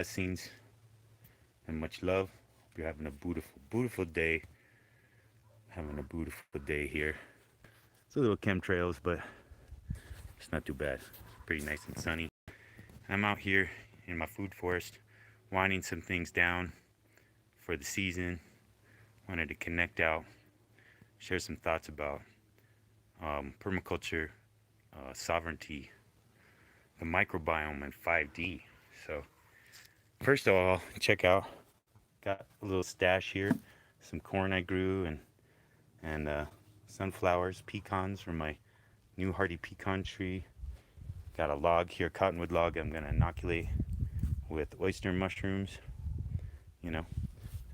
blessings and much love. Hope you're having a beautiful, beautiful day. Having a beautiful day here. It's a little chemtrails, but it's not too bad. Pretty nice and sunny. I'm out here in my food forest, winding some things down for the season. Wanted to connect out, share some thoughts about permaculture, sovereignty, the microbiome, and 5D. So, first of all, check out. Got a little stash here, some corn I grew, and sunflowers, pecans from my new hardy pecan tree. Got a log here, cottonwood log. I'm gonna inoculate with oyster mushrooms, you know,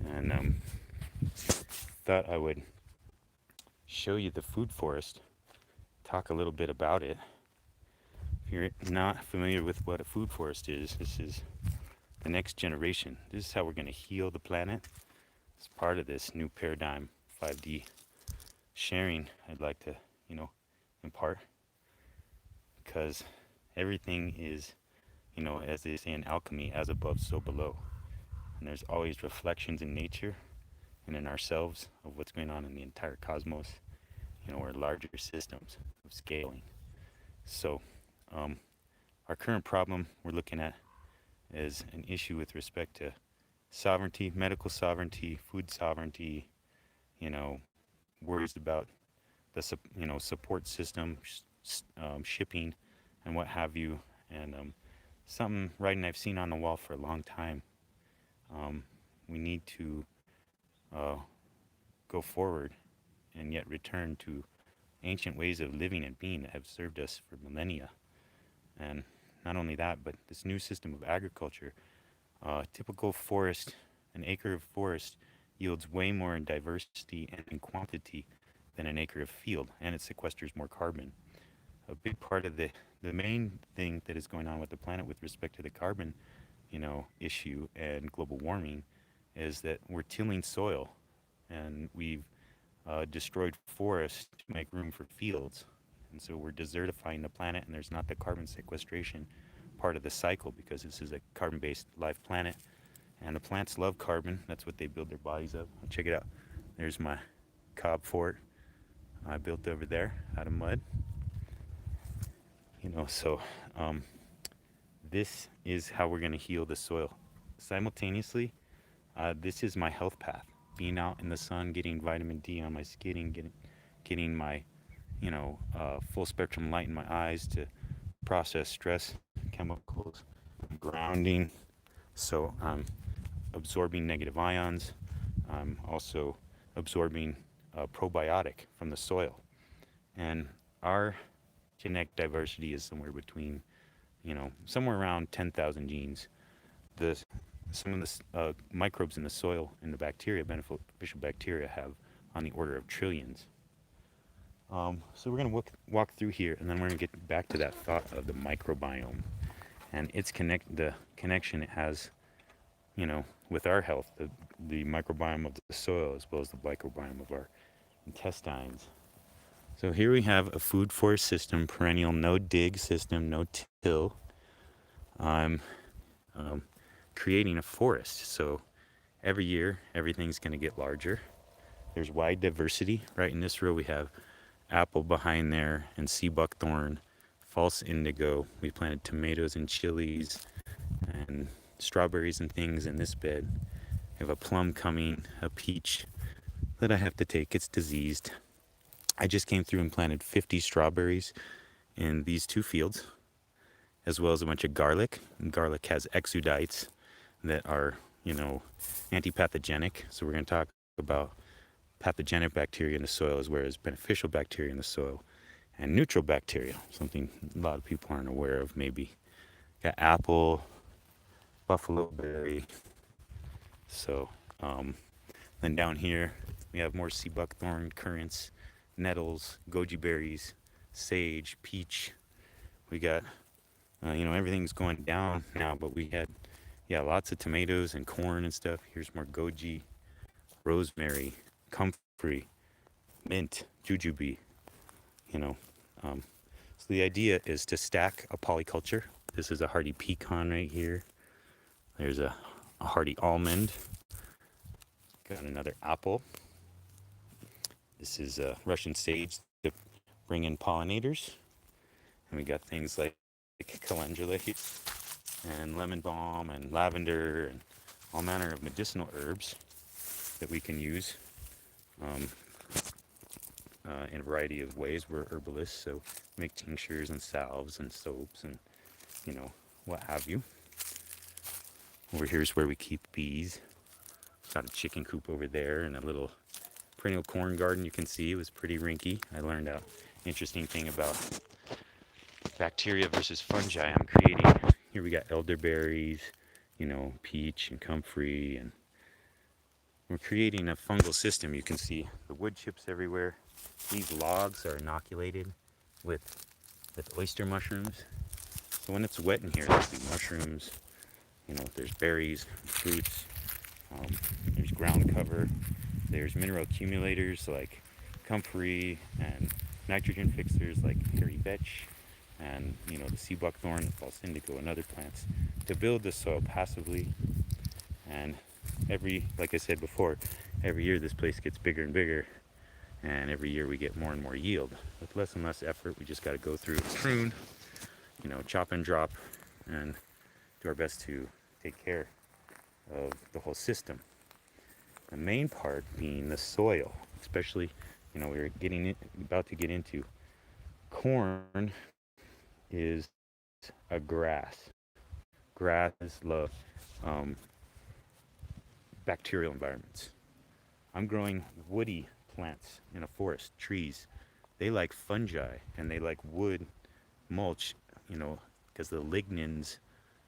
and thought I would show you the food forest, talk a little bit about it. If you're not familiar with what a food forest is, this is the next generation. This is how we're going to heal the planet. It's part of this new paradigm 5D sharing I'd like to, impart, because everything is, as they say in alchemy, as above, so below. And there's always reflections in nature and in ourselves of what's going on in the entire cosmos, or larger systems of scaling. So, our current problem we're looking at is an issue with respect to sovereignty, medical sovereignty, food sovereignty, you know, worries about the support system, shipping, and what have you. And something writing I've seen on the wall for a long time. We need to go forward and yet return to ancient ways of living and being that have served us for millennia. And not only that, but this new system of agriculture, typical forest, an acre of forest yields way more in diversity and in quantity than an acre of field, and it sequesters more carbon. A big part of the main thing that is going on with the planet with respect to the carbon, issue and global warming is that we're tilling soil, and we've destroyed forests to make room for fields. And so we're desertifying the planet, and there's not the carbon sequestration part of the cycle, because this is a carbon-based life planet, and the plants love carbon. That's what they build their bodies of. Check it out. There's my cob fort I built over there out of mud. So this is how we're going to heal the soil. Simultaneously, this is my health path. Being out in the sun, getting vitamin D on my skin, getting my, full spectrum light in my eyes to process stress chemicals, grounding. So I'm absorbing negative ions. I'm also absorbing probiotic from the soil. And our genetic diversity is somewhere between, somewhere around 10,000 genes. Some of the microbes in the soil and the bacteria, beneficial bacteria, have on the order of trillions. So we're going to walk through here, and then we're going to get back to that thought of the microbiome and the connection it has, with our health, the microbiome of the soil as well as the microbiome of our intestines. So here we have a food forest system, perennial, no dig system, no till. I'm creating a forest. So every year, everything's going to get larger. There's wide diversity. Right in this row, we have apple behind there and sea buckthorn, false indigo. We planted tomatoes and chilies and strawberries and things in this bed. We have a plum coming, a peach that I have to take. It's diseased. I just came through and planted 50 strawberries in these two fields, as well as a bunch of garlic. And garlic has exudates that are, antipathogenic. So we're going to talk about pathogenic bacteria in the soil as well as beneficial bacteria in the soil, and neutral bacteria, something a lot of people aren't aware of maybe. Got apple, buffalo berry. So then down here we have more sea buckthorn, currants, nettles, goji berries, sage, peach. We got everything's going down now, but we had lots of tomatoes and corn and stuff. Here's more goji, rosemary, comfrey, mint, jujube. So the idea is to stack a polyculture. This is a hardy pecan right here. There's a hardy almond. Got another apple. This is Russian sage to bring in pollinators. And we got things like calendula and lemon balm and lavender and all manner of medicinal herbs that we can use um, in a variety of ways. We're herbalists, so make tinctures and salves and soaps and, what have you. Over here is where we keep bees. Got a chicken coop over there and a little perennial corn garden. You can see it was pretty rinky. I learned an interesting thing about bacteria versus fungi. I'm creating, here we got elderberries, peach and comfrey, and we're creating a fungal system. You can see the wood chips everywhere. These logs are inoculated with oyster mushrooms. So when it's wet in here, there'll be mushrooms, there's berries, fruits, there's ground cover, there's mineral accumulators like comfrey and nitrogen fixers like hairy vetch and the sea buckthorn, false indigo, and other plants to build the soil passively. And like I said before, every year this place gets bigger and bigger, and every year we get more and more yield with less and less effort. We just got to go through, prune, chop and drop, and do our best to take care of the whole system. The main part being the soil, especially, we're about to get into corn is a grass. Grasses love bacterial environments. I'm growing woody plants in a forest, trees. They like fungi and they like wood mulch, because the lignins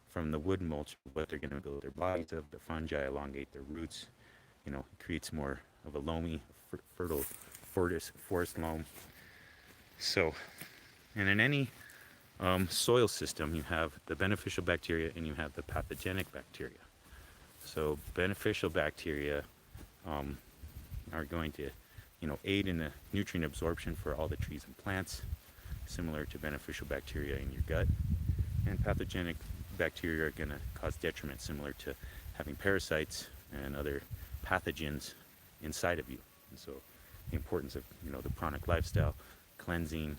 from the wood mulch, what they're going to build their bodies of. The fungi elongate their roots. It creates more of a loamy, fertile forest loam. So, and in any soil system, you have the beneficial bacteria and you have the pathogenic bacteria. So beneficial bacteria are going to, aid in the nutrient absorption for all the trees and plants, similar to beneficial bacteria in your gut. And pathogenic bacteria are going to cause detriment, similar to having parasites and other pathogens inside of you. And so the importance of, the pranic lifestyle, cleansing,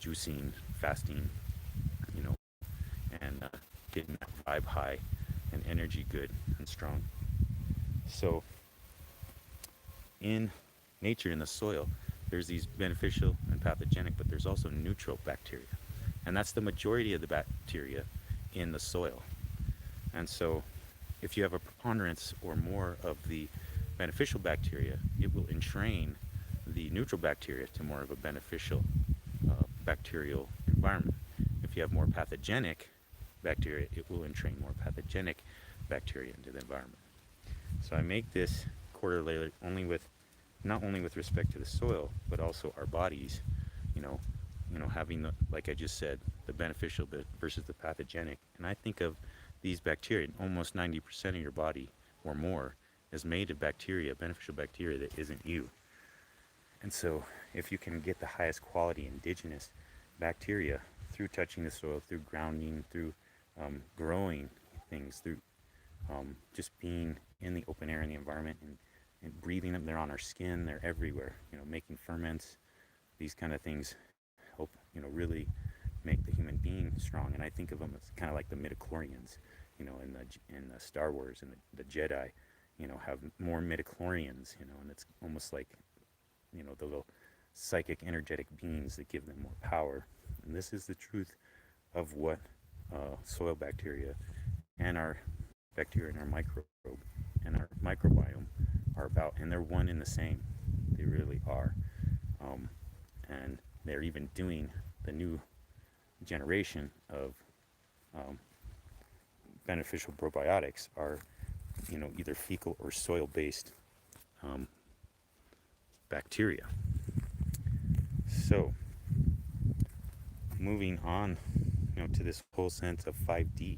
juicing, fasting, and getting that vibe high and energy good and strong. So in nature, in the soil, there's these beneficial and pathogenic, but there's also neutral bacteria. And that's the majority of the bacteria in the soil. And so if you have a preponderance or more of the beneficial bacteria, it will entrain the neutral bacteria to more of a beneficial bacterial environment. If you have more pathogenic bacteria, it will entrain more pathogenic bacteria into the environment. So I make this correlate not only with respect to the soil, but also our bodies, having like I just said, the beneficial versus the pathogenic. And I think of these bacteria, almost 90% of your body or more is made of bacteria, beneficial bacteria that isn't you. And so if you can get the highest quality indigenous bacteria through touching the soil, through grounding, through growing things, through just being in the open air in the environment and breathing them, they're on our skin, they're everywhere, making ferments, these kind of things help, really make the human being strong. And I think of them as kind of like the midichlorians, in the Star Wars, and the Jedi, have more midichlorians, and it's almost like, the little psychic energetic beings that give them more power. And this is the truth of what soil bacteria and our bacteria and our microbe and our microbiome are about. And they're one and the same. They really are. And they're even doing the new generation of beneficial probiotics are, either fecal or soil-based bacteria. So, moving on, to this whole sense of 5D.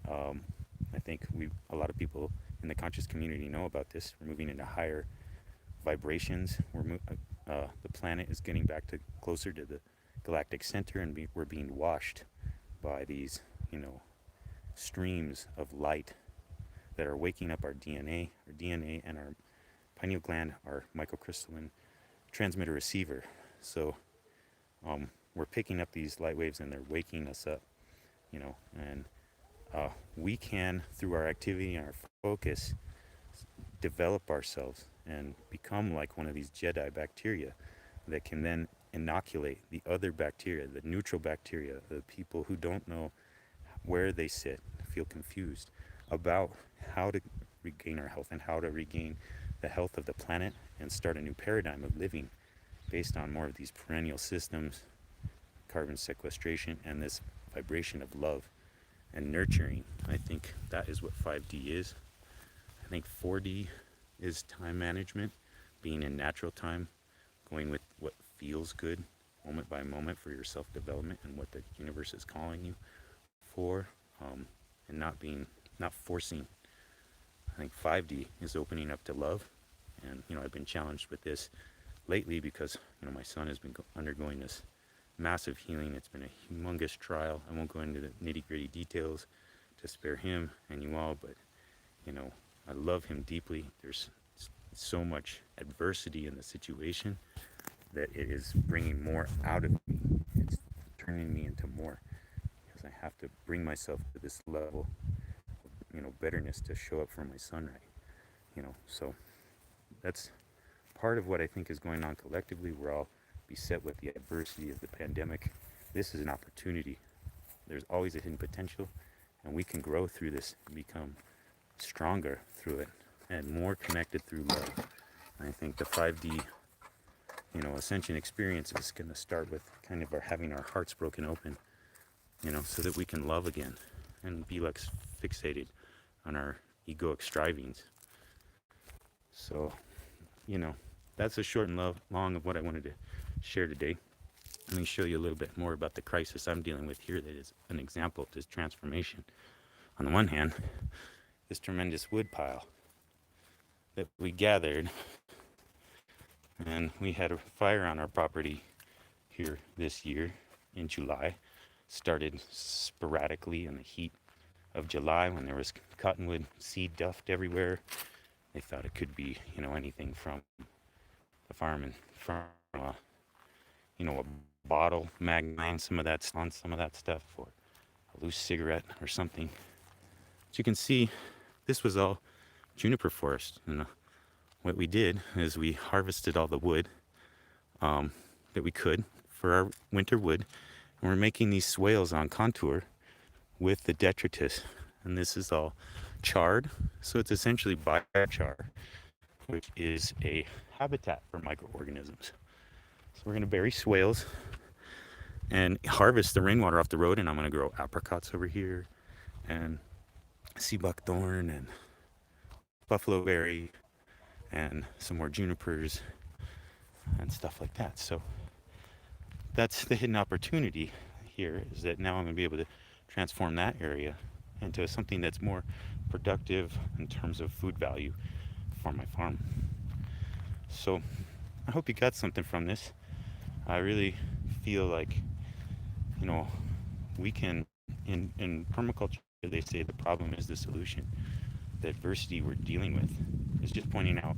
I think a lot of people in the conscious community know about this. We're moving into higher vibrations. The planet is getting back to closer to the galactic center, and we're being washed by these, streams of light that are waking up our DNA. Our DNA and our pineal gland are microcrystalline transmitter receiver. So we're picking up these light waves and they're waking us up, and we can, through our activity and our focus, develop ourselves and become like one of these Jedi bacteria that can then inoculate the other bacteria, the neutral bacteria, the people who don't know where they sit, feel confused about how to regain our health and how to regain the health of the planet and start a new paradigm of living based on more of these perennial systems, carbon sequestration, and this vibration of love and nurturing. I think that is what 5D is. I think 4D is time management, being in natural time, going with what feels good moment by moment for your self-development and what the universe is calling you for, and not forcing. I think 5D is opening up to love, and I've been challenged with this lately because my son has been undergoing this massive healing. It's been a humongous trial. I won't go into the nitty-gritty details to spare him and you all, but I love him deeply. There's so much adversity in the situation that it is bringing more out of me. It's turning me into more, because I have to bring myself to this level of betterness to show up for my son right. So that's part of what I think is going on collectively. We're all beset with the adversity of the pandemic. This is an opportunity. There's always a hidden potential, and we can grow through this and become stronger through it and more connected through love. And I think the 5D ascension experience is going to start with kind of having our hearts broken open, so that we can love again and be less fixated on our egoic strivings. So that's a short and long of what I wanted to share today. Let me show you a little bit more about the crisis I'm dealing with here that is an example of this transformation. On the one hand, this tremendous wood pile that we gathered, and we had a fire on our property here this year in July. Started sporadically in the heat of July when there was cottonwood seed duft everywhere. They thought it could be, anything from the farm and from, a bottle, magazine, some of that stuff, or a loose cigarette or something. As you can see, this was all juniper forest. And what we did is we harvested all the wood that we could for our winter wood. And we're making these swales on contour with the detritus. And this is all charred. So it's essentially biochar, which is a habitat for microorganisms. So we're going to bury swales and harvest the rainwater off the road, and I'm going to grow apricots over here and sea buckthorn and buffalo berry and some more junipers and stuff like that. So that's the hidden opportunity here, is that now I'm going to be able to transform that area into something that's more productive in terms of food value for my farm. So I hope you got something from this. I really feel like, we can, in permaculture, they say the problem is the solution. The adversity we're dealing with is just pointing out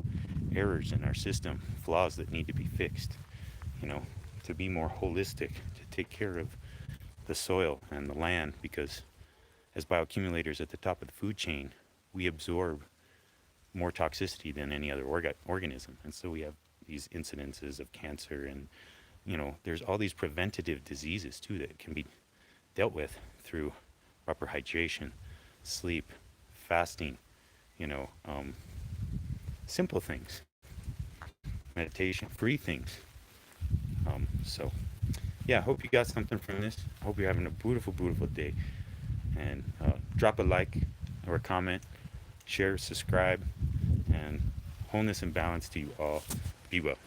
errors in our system, flaws that need to be fixed, to be more holistic, to take care of the soil and the land, because as bioaccumulators at the top of the food chain, we absorb more toxicity than any other organism. And so we have these incidences of cancer, and there's all these preventative diseases too that can be dealt with through proper hydration, sleep, fasting, simple things, meditation, free things. So yeah, I hope you got something from this. I hope you're having a beautiful, beautiful day. And drop a like or a comment, share, subscribe, and wholeness and balance to you all. Be well.